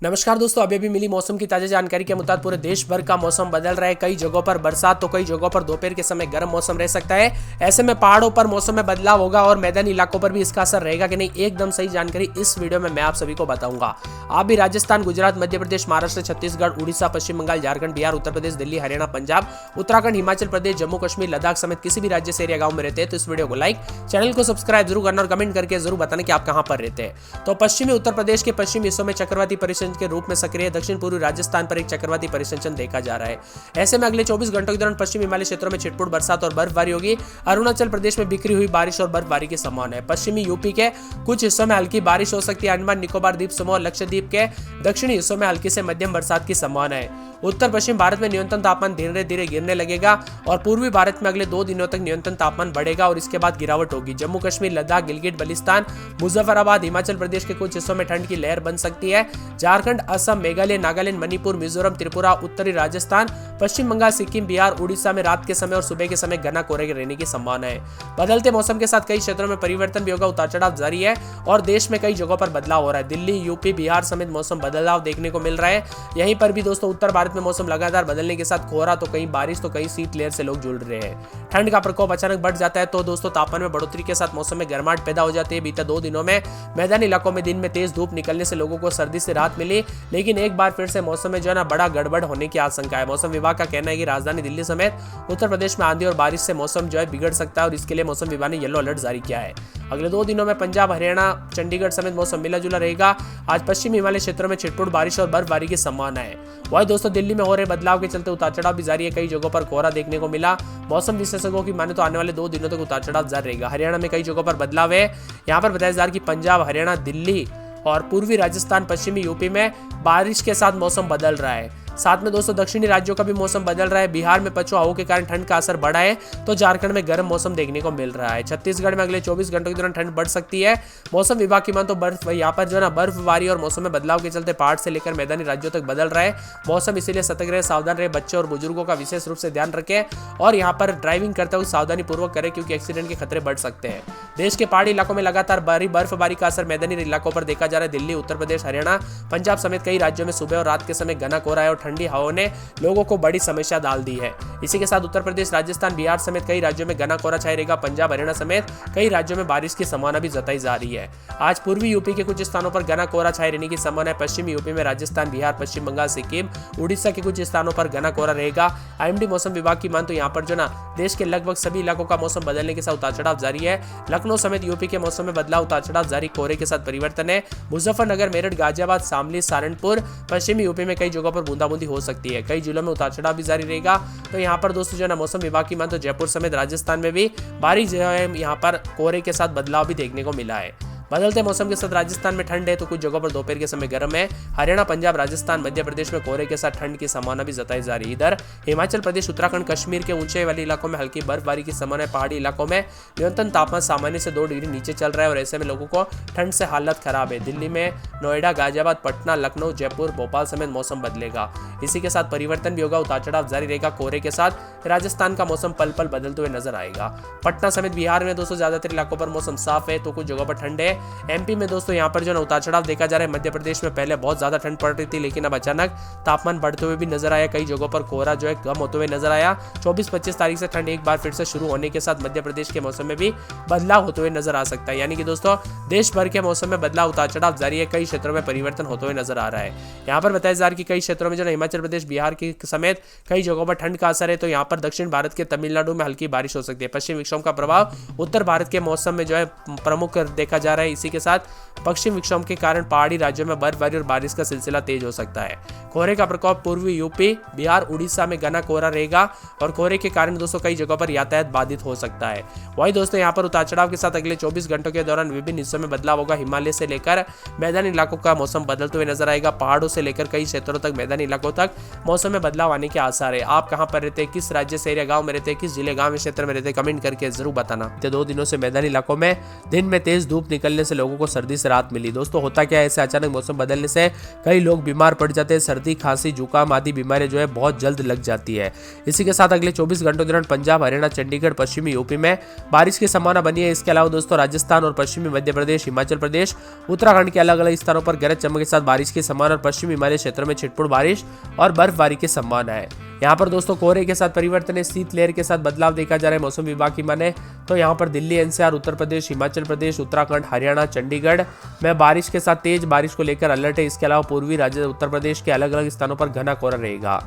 नमस्कार दोस्तों, अभी मिली मौसम की ताजा जानकारी के मुताबिक पूरे देश भर का मौसम बदल रहा है। कई जगहों पर बरसात तो कई जगहों पर दोपहर के समय गर्म मौसम रह सकता है। ऐसे में पहाड़ों पर मौसम में बदलाव होगा और मैदानी इलाकों पर भी इसका असर रहेगा कि नहीं, एकदम सही जानकारी इस वीडियो में मैं आप सभी को बताऊंगा। आप भी राजस्थान, गुजरात, मध्य प्रदेश, महाराष्ट्र, छत्तीसगढ़, उड़ीसा, पश्चिम बंगाल, झारखंड, बिहार, उत्तर प्रदेश, दिल्ली, हरियाणा, पंजाब, उत्तराखंड, हिमाचल प्रदेश, जम्मू कश्मीर, लद्दाख समेत किसी भी राज्य से एरिया गांव में रहते हैं तो इस वीडियो को लाइक, चैनल को सब्सक्राइब जरूर करना और कमेंट करके जरूर बताना कि आप कहां पर रहते हैं। तो पश्चिमी उत्तर प्रदेश के पश्चिमी हिस्सों में चक्रवाती परिसंचरण के रूप में सक्रिय दक्षिण पूर्वी राजस्थान पर एक चक्रवाती परिसंचरण देखा जा रहा है। ऐसे में अगले 24 घंटों के दौरान पश्चिम हिमालय क्षेत्रों में छिटपुट बरसात और बर्फबारी होगी। अरुणाचल प्रदेश में बिखरी हुई बारिश और बर्फबारी की संभावना है। पश्चिमी यूपी के कुछ हिस्सों में हल्की बारिश हो सकती है। अंडमान निकोबार द्वीप समूह और लक्षद्वीप के दक्षिणी हिस्सों में हल्की से मध्यम बरसात की संभावना है। उत्तर पश्चिम भारत में न्यूनतम तापमान धीरे धीरे गिरने लगेगा और पूर्वी भारत में अगले 2 दिनों तक न्यूनतम तापमान बढ़ेगा और इसके बाद गिरावट होगी। जम्मू कश्मीर, लद्दाख, गिलगित बल्तिस्तान, मुजफ्फराबाद, हिमाचल प्रदेश के कुछ हिस्सों में ठंड की लहर बन सकती है। झारखंड, असम, मेघालय, नागालैंड, मणिपुर, मिजोरम, त्रिपुरा, उत्तरी राजस्थान, पश्चिम बंगाल, सिक्किम, बिहार, उड़ीसा में रात के समय और सुबह के समय घना कोहरे रहने की संभावना है। बदलते मौसम के साथ कई क्षेत्रों में परिवर्तन भी होगा। उतार चढ़ाव जारी है और देश में कई जगहों पर बदलाव हो रहा है। दिल्ली, यूपी, बिहार समेत मौसम बदलाव देखने को मिल रहा है। यहीं पर भी दोस्तों उत्तर भारत में मौसम लगातार बदलने के साथ कोहरा तो कहीं बारिश तो कहीं शीत लहर से लोग जुड़ रहे हैं। ठंड का प्रकोप अचानक बढ़ जाता है तो दोस्तों तापमान में बढ़ोतरी के साथ मौसम में गर्माहट पैदा हो जाती है। बीते 2 दिनों में मैदानी इलाकों में दिन में तेज धूप निकलने से लोगों को सर्दी से राहत मिली, लेकिन एक बार फिर से मौसम में जो है ना बड़ा गड़बड़ होने की आशंका है। मौसम विभाग का कहना है कि राजधानी दिल्ली समेत उत्तर प्रदेश में आंधी और बारिश से मौसम जो है बिगड़ सकता है और इसके लिए मौसम विभाग ने येलो अलर्ट जारी किया है। अगले 2 दिनों में पंजाब, हरियाणा, चंडीगढ़ समेत मौसम मिला जुला रहेगा। आज पश्चिमी हिमालय क्षेत्रों में छिटपुट बारिश और बर्फबारी की संभावना है। वही दोस्तों दिल्ली में हो रहे बदलाव के चलते उतार चढ़ाव भी जारी है। कई जगहों पर कोहरा देखने को मिला। मौसम विशेषज्ञों की माने तो आने वाले 2 दिनों तक उतार चढ़ाव जारी रहेगा। हरियाणा में कई जगहों पर बदलाव है। यहाँ पर बताया जा रहा है कि पंजाब, हरियाणा, दिल्ली और पूर्वी राजस्थान, पश्चिमी यूपी में बारिश के साथ मौसम बदल रहा है। साथ में दोस्तों दक्षिणी राज्यों का भी मौसम बदल रहा है। बिहार में पछुआ हवाओं के कारण ठंड का असर बढ़ा है तो झारखंड में गर्म मौसम देखने को मिल रहा है। छत्तीसगढ़ में अगले 24 घंटों के दौरान ठंड बढ़ सकती है। मौसम विभाग की मान तो यहाँ पर जो है ना बर्फबारी और मौसम में बदलाव के चलते पहाड़ से लेकर मैदानी राज्यों तक बदल रहा है मौसम। इसीलिए सतर्क रहे, सावधान रहे, बच्चे और बुजुर्गों का विशेष रूप से ध्यान रखें और यहाँ पर ड्राइविंग करते हुए सावधानी पूर्वक करें क्योंकि एक्सीडेंट के खतरे बढ़ सकते हैं। देश के पहाड़ी इलाकों में लगातार बर्फबारी का असर मैदानी इलाकों पर देखा जा रहा है। दिल्ली, उत्तर प्रदेश, हरियाणा, पंजाब समेत कई राज्यों में सुबह और रात के समय घना कोहरा है और ठंडी हवाओं ने लोगों को बड़ी समस्या डाल दी है। इसी के साथ उत्तर प्रदेश, राजस्थान, बिहार समेत कई राज्यों में घना कोहरा छाया रहेगा। पंजाब, हरियाणा समेत कई राज्यों में बारिश की संभावना भी जताई जा रही है। आज पूर्वी यूपी के कुछ स्थानों पर घना कोहरा छाए रहने की संभावना है। पश्चिमी यूपी में राजस्थान, बिहार, पश्चिम बंगाल, सिक्किम, उड़ीसा के कुछ स्थानों पर घना कोहरा रहेगा। आईएमडी मौसम विभाग की मान तो यहाँ पर जो ना देश के लगभग सभी इलाकों का मौसम बदलने के साथ उतार चढ़ाव जारी है। लखनऊ समेत यूपी के मौसम में बदलाव, उतार चढ़ाव जारी, कोहरे के साथ परिवर्तन है। मुजफ्फरनगर, मेरठ, गाजियाबाद, शामली, सहारनपुर, पश्चिमी यूपी में कई जगहों पर बूंदाबूंदी हो सकती है। कई जिलों में उतार चढ़ाव भी जारी रहेगा। तो यहाँ पर दोस्तों जो है ना मौसम विभाग की मान तो जयपुर समेत राजस्थान में भी बारिश जो है यहाँ पर कोहरे के साथ बदलाव भी देखने को मिला है। बदलते मौसम के साथ राजस्थान में ठंड है तो कुछ जगहों पर दोपहर के समय गर्म है। हरियाणा, पंजाब, राजस्थान, मध्य प्रदेश में कोहरे के साथ ठंड की संभावना भी जताई जा रही है। इधर हिमाचल प्रदेश, उत्तराखंड, कश्मीर के ऊंचे वाले इलाकों में हल्की बर्फबारी की संभावना है। पहाड़ी इलाकों में न्यूनतम तापमान सामान्य से 2 डिग्री नीचे चल रहा है और ऐसे में लोगों को ठंड से हालत खराब है। दिल्ली में नोएडा, गाजियाबाद, पटना, लखनऊ, जयपुर, भोपाल समेत मौसम बदलेगा। इसी के साथ परिवर्तन भी होगा। उतार चढ़ाव जारी रहेगा। कोहरे के साथ राजस्थान का मौसम पल पल बदलते हुए नजर आएगा। पटना समेत बिहार में दोस्तों ज्यादातर इलाकों पर मौसम साफ है तो कुछ जगहों पर ठंड है। एमपी में दोस्तों यहाँ पर जो ना उतार चढ़ाव देखा जा रहा है। मध्य प्रदेश में पहले बहुत ज्यादा ठंड पड़ रही थी लेकिन अब अचानक तापमान बढ़ते हुए भी नजर आया। कई जगहों पर कोहरा जो है कम होते हुए नजर आया। 24-25 तारीख से ठंड एक बार फिर से शुरू होने के साथ मध्य प्रदेश के मौसम में भी बदलाव होते हुए नजर आ सकता है। यानी कि दोस्तों देश भर के मौसम में बदलाव, उतार चढ़ाव जारी है। कई क्षेत्रों में परिवर्तन होते हुए नजर आ रहा है। यहाँ पर बताया जा रहा है कि कई क्षेत्रों में जो हिमाचल प्रदेश, बिहार के समेत कई जगहों पर ठंड का असर है तो यहाँ पर दक्षिण भारत के तमिलनाडु में हल्की बारिश हो सकती है। पश्चिम विक्षोभ का प्रभाव उत्तर भारत के मौसम में जो है प्रमुख देखा जा रहा है। इसी के साथ पश्चिम विक्षोभ के कारण पहाड़ी राज्यों में बर्फबारी और बारिश का सिलसिला तेज हो सकता है। कोहरे का प्रकोप पूर्वी यूपी, बिहार, उड़ीसा में घना कोहरा रहेगा और कोहरे के कारण दोस्तों कई जगहों पर यातायात बाधित हो सकता है। वही दोस्तों यहाँ पर उतार चढ़ाव के साथ अगले 24 घंटों के दौरान विभिन्न हिस्सों में बदलाव होगा। हिमालय से लेकर मैदानी इलाकों का मौसम बदलते हुए नजर आएगा। पहाड़ों से लेकर कई क्षेत्रों तक मैदानी इलाकों तक मौसम में बदलाव आने के आसार है। आप कहां पर रहते हैं, किस राज्य से एरिया गांव में रहते हैं, किस जिले गांव क्षेत्र में रहते हैं, कमेंट करके जरूर बताना। 2 दिनों से मैदानी इलाकों में दिन में तेज धूप निकलने से लोगों को सर्दी से राहत मिली। दोस्तों होता क्या है, ऐसे अचानक मौसम बदलने से कई लोग बीमार पड़ जाते हैं। सर्दी, खांसी, जुकाम आदि बीमारियां जो है बहुत जल्द लग जाती है। इसी के साथ अगले 24 घंटों के दौरान पंजाब, हरियाणा, चंडीगढ़, पश्चिमी यूपी में बारिश की संभावना बनी है। इसके अलावा दोस्तों राजस्थान और पश्चिमी मध्य प्रदेश, हिमाचल प्रदेश, उत्तराखंड के अलग अलग स्थानों पर गरज चमक के साथ बारिश की संभावना और पश्चिमी हिमालय क्षेत्रों में छिटपुट बारिश और बर्फबारी की संभावना है। यहाँ पर दोस्तों कोहरे के साथ परिवर्तन है, शीतलहर के साथ बदलाव देखा जा रहा है। मौसम विभाग की माने तो यहाँ पर दिल्ली, एनसीआर, उत्तर प्रदेश, हिमाचल प्रदेश, उत्तराखंड, हरियाणा, चंडीगढ़ में बारिश के साथ तेज बारिश को लेकर अलर्ट है। इसके अलावा पूर्वी राज्य उत्तर प्रदेश के अलग अलग स्थानों पर घना कोहरा रहेगा।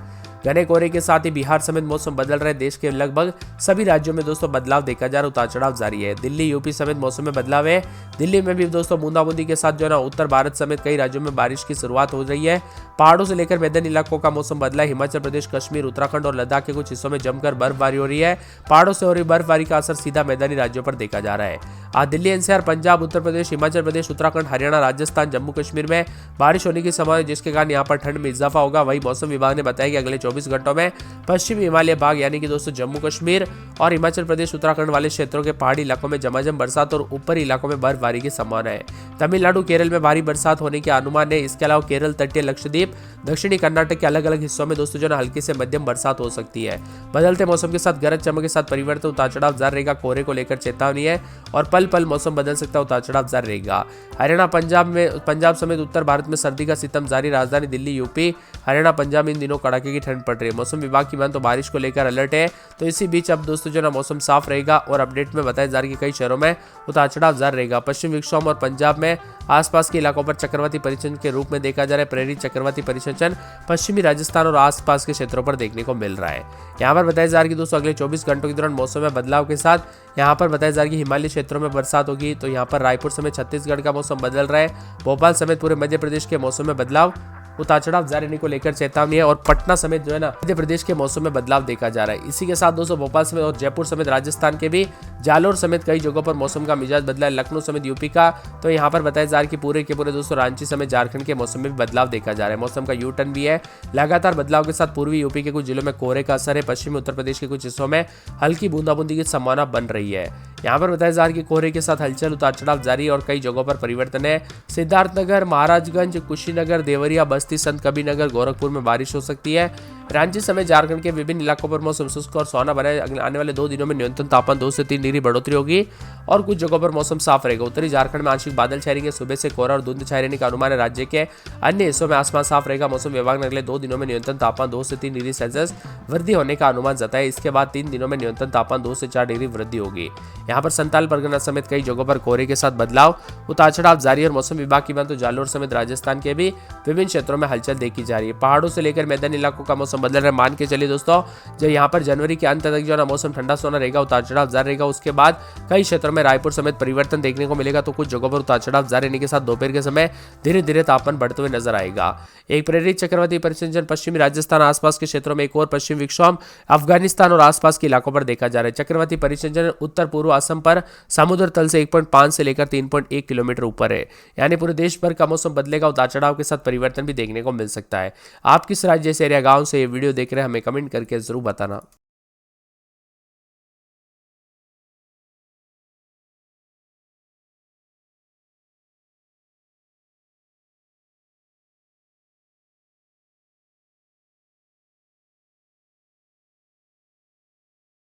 घने कोहरे के साथ ही बिहार समेत मौसम बदल रहे। देश के लगभग सभी राज्यों में दोस्तों बदलाव देखा जा रहा है, उतार चढ़ाव जारी है। दिल्ली, यूपी समेत मौसम में बदलाव है। दिल्ली में भी दोस्तों बूंदाबूंदी के साथ जो है ना उत्तर भारत समेत कई राज्यों में बारिश की शुरुआत हो रही है। पहाड़ों से लेकर मैदानी इलाकों का मौसम बदला है। हिमाचल प्रदेश, कश्मीर, उत्तराखंड और लद्दाख के कुछ हिस्सों में जमकर बर्फबारी हो रही है। पहाड़ों से हो रही बर्फबारी का असर सीधा मैदानी राज्यों पर देखा जा रहा है। आज दिल्ली, एनसीआर, पंजाब, उत्तर प्रदेश, हिमाचल प्रदेश, उत्तराखंड, हरियाणा, राजस्थान, जम्मू कश्मीर में बारिश होने की संभावना है, जिसके कारण यहाँ पर ठंड में इजाफा होगा। वही मौसम विभाग ने बताया कि अगले 24 घंटों में पश्चिमी हिमालय भाग यानी कि दोस्तों जम्मू कश्मीर और हिमाचल प्रदेश, उत्तराखंड वाले क्षेत्रों के पहाड़ी इलाकों में झमाझम बरसात और ऊपरी इलाकों में बर्फबारी की संभावना है। तमिलनाडु, केरल में भारी बरसात होने के अनुमान है। इसके अलावा केरल, तटीय लक्षद्वीप, दक्षिणी कर्नाटक के अलग अलग हिस्सों में दोस्तों जो है हल्की से मध्यम बरसात हो सकती है। बदलते मौसम के साथ गरज चमक के साथ परिवर्तन, उतार चढ़ाव जारी रहेगा। कोहरे को लेकर चेतावनी है और पल पल मौसम बदल सकता है, उतार चढ़ाव जारी रहेगा। हरियाणा, पंजाब समेत उत्तर भारत में सर्दी का सितम जारी। राजधानी दिल्ली, यूपी, हरियाणा, पंजाब इन दिनों कड़ाके की ठंड पड़ रही है। मौसम विभाग की मान तो बारिश को लेकर अलर्ट है। तो इसी बीच अब दोस्तों जो ना मौसम साफ रहेगा और अपडेट में बताया जा रहा है कि कई शहरों में उतार चढ़ाव जारी रहेगा। पश्चिम विक्षोभ और पंजाब में आसपास के इलाकों पर चक्रवाती परिचलन के रूप में देखा जा रहा है। प्रेरित चक्रवाती परिचलन पश्चिमी राजस्थान और आसपास के क्षेत्रों पर देखने को मिल रहा है। यहाँ पर बताया जा रहा है कि दोस्तों अगले 24 घंटों के दौरान मौसम में बदलाव के साथ यहाँ पर बताया जा रहा है कि हिमालय क्षेत्रों में बरसात होगी। तो यहाँ पर रायपुर समेत छत्तीसगढ़ का मौसम बदल रहा है। भोपाल समेत पूरे मध्य प्रदेश के मौसम में बदलाव, उतार चढ़ाव जारी रहने को लेकर चेतावनी है। और पटना समेत जो है ना मध्य प्रदेश के मौसम में बदलाव देखा जा रहा है। इसी के साथ दोस्तों भोपाल समेत और जयपुर समेत राजस्थान के भी जालोर समेत कई जगहों पर मौसम का मिजाज बदला है। लखनऊ समेत यूपी का तो यहाँ पर बताया जा रहा है कि पूरे के पूरे दोस्तों रांची समेत झारखंड के मौसम में भी बदलाव देखा जा रहा है। मौसम का यू टर्न भी है। लगातार बदलाव के साथ पूर्वी यूपी के कुछ जिलों में कोहरे का असर है। पश्चिमी उत्तर प्रदेश के कुछ हिस्सों में हल्की बूंदाबूंदी की संभावना बन रही है। यहाँ पर बताया जा रहा है कि कोहरे के साथ हलचल, उतार चढ़ाव जारी और कई जगहों पर परिवर्तन है। सिद्धार्थनगर, महाराजगंज, कुशीनगर, देवरिया, बस्ती, संत कबीरनगर, गोरखपुर में बारिश हो सकती है। रांची समेत झारखंड के विभिन्न इलाकों पर मौसम शुष्क और सुहाना बना है। आने वाले 2 दिनों में न्यूनतम तापमान 2 से 3 डिग्री बढ़ोतरी होगी और कुछ जगहों पर मौसम साफ रहेगा। उत्तरी झारखंड में आंशिक बादल छाए रहेंगे। सुबह से कोहरा और धुंध छाए रहने का अनुमान है। राज्य के अन्य हिस्सों में आसमान साफ रहेगा। मौसम विभाग ने अगले 2 दिनों में न्यूनतम तापमान 2 से 3 डिग्री सेल्सियस वृद्धि होने का अनुमान जताया। इसके बाद 3 दिनों में न्यूनतम तापमान 2 से 4 डिग्री वृद्धि होगी। यहाँ पर संताल परगना समेत कई जगहों पर कोहरे के साथ बदलाव, उतार चढ़ाव जारी और मौसम विभाग की बात तो जालोर समेत राजस्थान के भी विभिन्न क्षेत्रों में हलचल देखी जा रही है। पहाड़ों से लेकर मैदानी इलाकों का मौसम बदल रहा है। मान के चलिए दोस्तों जब यहाँ पर जनवरी के अंत तक जो है मौसम ठंडा सोना रहेगा, उतार चढ़ाव जारी रहेगा। उसके बाद कई क्षेत्रों में रायपुर समेत परिवर्तन देखने को मिलेगा। तो कुछ जगहों पर उतार चढ़ाव जारी रहने के साथ दोपहर के समय धीरे धीरे तापमान बढ़ते हुए नजर आएगा। एक प्रेरित चक्रवाती परिसंचरण पश्चिमी राजस्थान आसपास के क्षेत्रों में एक और पश्चिम विक्षोभ अफगानिस्तान और आसपास के इलाकों पर देखा जा रहा है। चक्रवाती परिसंचरण उत्तर पूर्व असम पर समुद्र तल से 1.5 से लेकर 3.1 किलोमीटर ऊपर है। यानी पूरे देश भर का मौसम बदलेगा। उतार चढ़ाव के साथ परिवर्तन भी देखने को मिल सकता है। आप किस राज्य से एरिया गांव से ये वीडियो देख रहे हैं हमें कमेंट करके जरूर बताना।